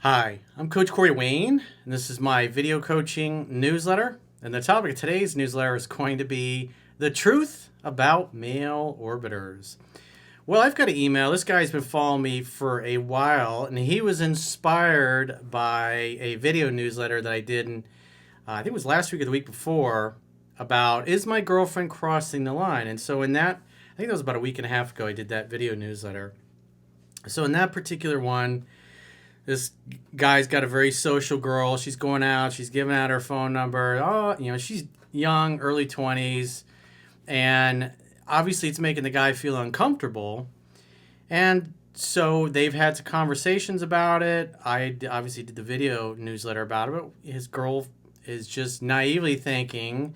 Hi, I'm Coach Corey Wayne, and this is my video coaching newsletter. And the topic of today's newsletter is going to be the truth about male orbiters. Well, I've got an email. This guy's been following me for a while, and he was inspired by a video newsletter that I did in, I think it was last week or the week before, about is my girlfriend crossing the line? And so in that, I think that was about a week and a half ago, I did that video newsletter. So in that particular one, this guy's got a very social girl. She's going out. She's giving out her phone number. Oh, she's young, early 20s. And obviously it's making the guy feel uncomfortable. And so they've had some conversations about it. I obviously did the video newsletter about it. But his girl is just naively thinking,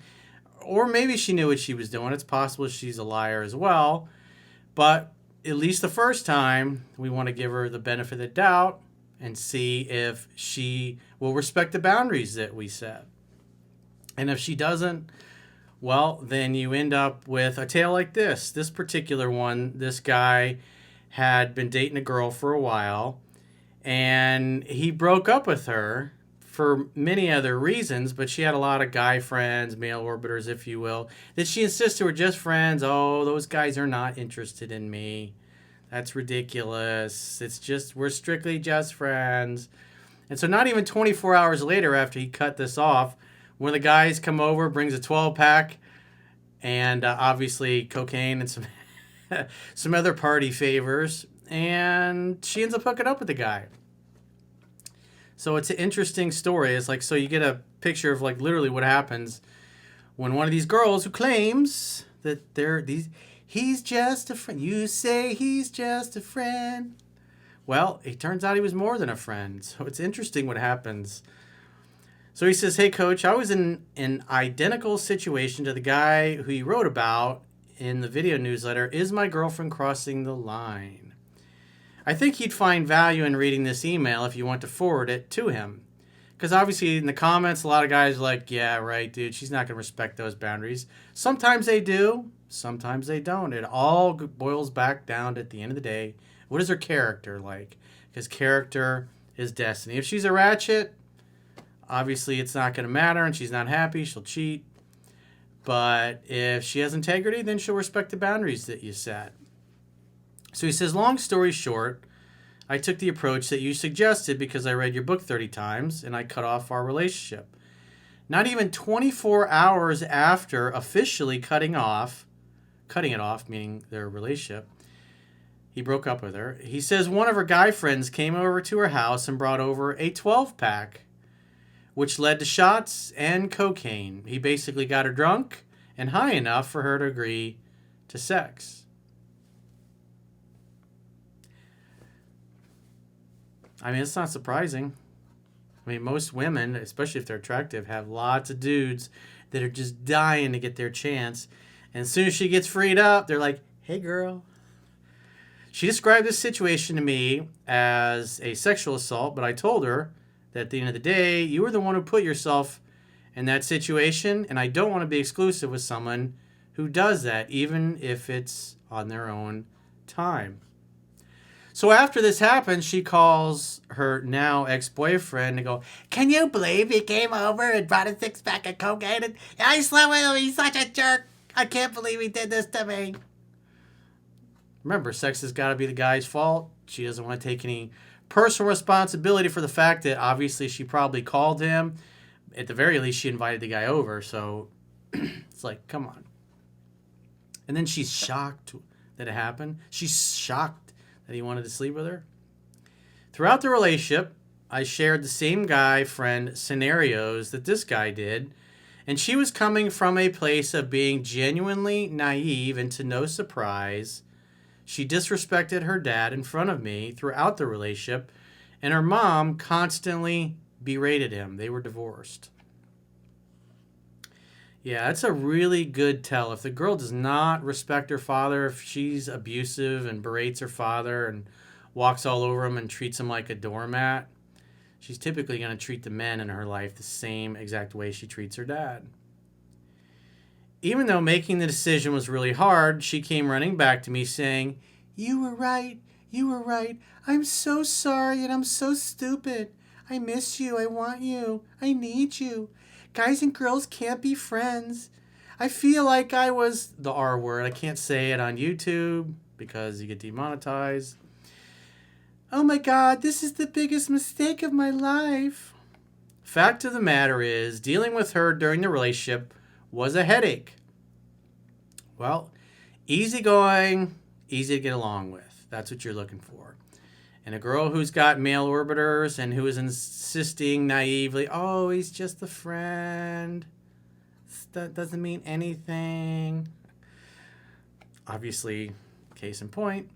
or maybe she knew what she was doing. It's possible she's a liar as well. But at least the first time, we want to give her the benefit of the doubt and see if she will respect the boundaries that we set. And if she doesn't, well, then you end up with a tale like this. This particular one, this guy had been dating a girl for a while, and he broke up with her for many other reasons, but she had a lot of guy friends, male orbiters, if you will, that she insisted were just friends. Oh, those guys are not interested in me. That's ridiculous. It's just, we're strictly just friends. And so not even 24 hours later after he cut this off, one of the guys come over, brings a 12-pack, and obviously cocaine and some other party favors, and she ends up hooking up with the guy. So it's an interesting story. It's like, so you get a picture of like literally what happens when one of these girls who claims that he's just a friend. You say he's just a friend. Well, it turns out he was more than a friend. So it's interesting what happens. So he says, hey, coach, I was in an identical situation to the guy who you wrote about in the video newsletter. Is my girlfriend crossing the line? I think he'd find value in reading this email if you want to forward it to him. Because obviously in the comments, a lot of guys are like, yeah, right, dude, she's not going to respect those boundaries. Sometimes they do. Sometimes they don't. It all boils back down to, at the end of the day, what is her character like? Because character is destiny. If she's a ratchet, obviously it's not going to matter and she's not happy. She'll cheat. But if she has integrity, then she'll respect the boundaries that you set. So he says, long story short, I took the approach that you suggested because I read your book 30 times and I cut off our relationship. Not even 24 hours after officially cutting it off, meaning their relationship, he broke up with her. He says one of her guy friends came over to her house and brought over a 12-pack, which led to shots and cocaine. He basically got her drunk and high enough for her to agree to sex. I mean, it's not surprising. I mean, most women, especially if they're attractive, have lots of dudes that are just dying to get their chance. And as soon as she gets freed up, they're like, hey, girl. She described this situation to me as a sexual assault, but I told her that at the end of the day, you were the one who put yourself in that situation, and I don't want to be exclusive with someone who does that, even if it's on their own time. So after this happens, she calls her now ex-boyfriend and go, can you believe he came over and brought a 6-pack of cocaine? And I slept with him. He's such a jerk. I can't believe he did this to me. Remember, sex has got to be the guy's fault. She doesn't want to take any personal responsibility for the fact that obviously she probably called him. At the very least, she invited the guy over. So it's like, come on. And then she's shocked that it happened. She's shocked that he wanted to sleep with her. Throughout the relationship, I shared the same guy friend scenarios that this guy did, and she was coming from a place of being genuinely naive, and to no surprise, she disrespected her dad in front of me throughout the relationship, and her mom constantly berated him. They were divorced. Yeah, that's a really good tell. If the girl does not respect her father, if she's abusive and berates her father and walks all over him and treats him like a doormat, she's typically going to treat the men in her life the same exact way she treats her dad. Even though making the decision was really hard, she came running back to me saying, you were right. You were right. I'm so sorry and I'm so stupid. I miss you. I want you. I need you. Guys and girls can't be friends. I feel like I was the R word. I can't say it on YouTube because you get demonetized. Oh my God, this is the biggest mistake of my life. Fact of the matter is, dealing with her during the relationship was a headache. Well, easygoing, easy to get along with. That's what you're looking for. And a girl who's got male orbiters and who is insisting naively, oh, he's just a friend. That doesn't mean anything. Obviously, case in point.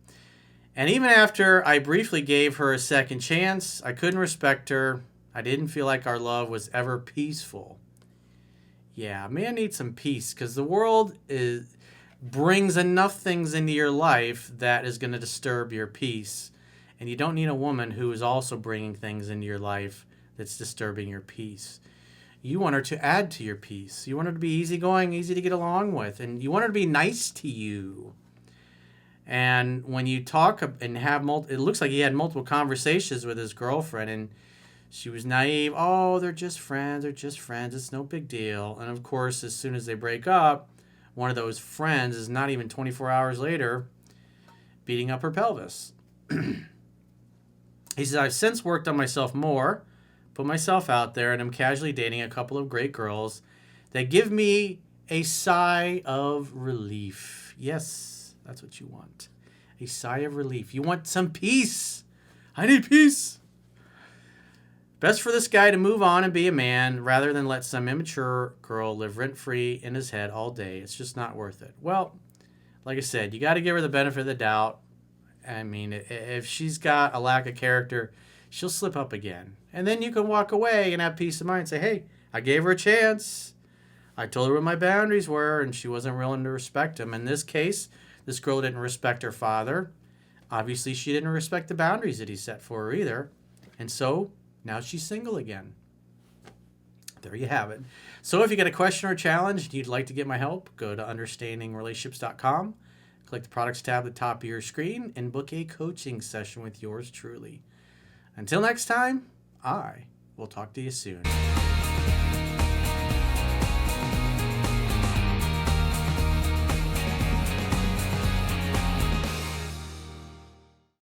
And even after I briefly gave her a second chance, I couldn't respect her. I didn't feel like our love was ever peaceful. Yeah, a man needs some peace because the world brings enough things into your life that is going to disturb your peace. And you don't need a woman who is also bringing things into your life that's disturbing your peace. You want her to add to your peace. You want her to be easygoing, easy to get along with, and you want her to be nice to you. And when you talk and have it looks like he had multiple conversations with his girlfriend, and she was naive. Oh, they're just friends. They're just friends. It's no big deal. And of course, as soon as they break up, one of those friends is not even 24 hours later beating up her pelvis. He says, I've since worked on myself more, put myself out there, and I'm casually dating a couple of great girls that give me a sigh of relief. Yes, that's what you want. A sigh of relief. You want some peace. I need peace. Best for this guy to move on and be a man rather than let some immature girl live rent-free in his head all day. It's just not worth it. Well, like I said, you got to give her the benefit of the doubt. I mean, if she's got a lack of character, she'll slip up again. And then you can walk away and have peace of mind and say, hey, I gave her a chance. I told her what my boundaries were, and she wasn't willing to respect them. In this case, this girl didn't respect her father. Obviously, she didn't respect the boundaries that he set for her either. And so now she's single again. There you have it. So if you got a question or a challenge and you'd like to get my help, go to understandingrelationships.com. Click the products tab at the top of your screen and book a coaching session with yours truly. Until next time, I will talk to you soon.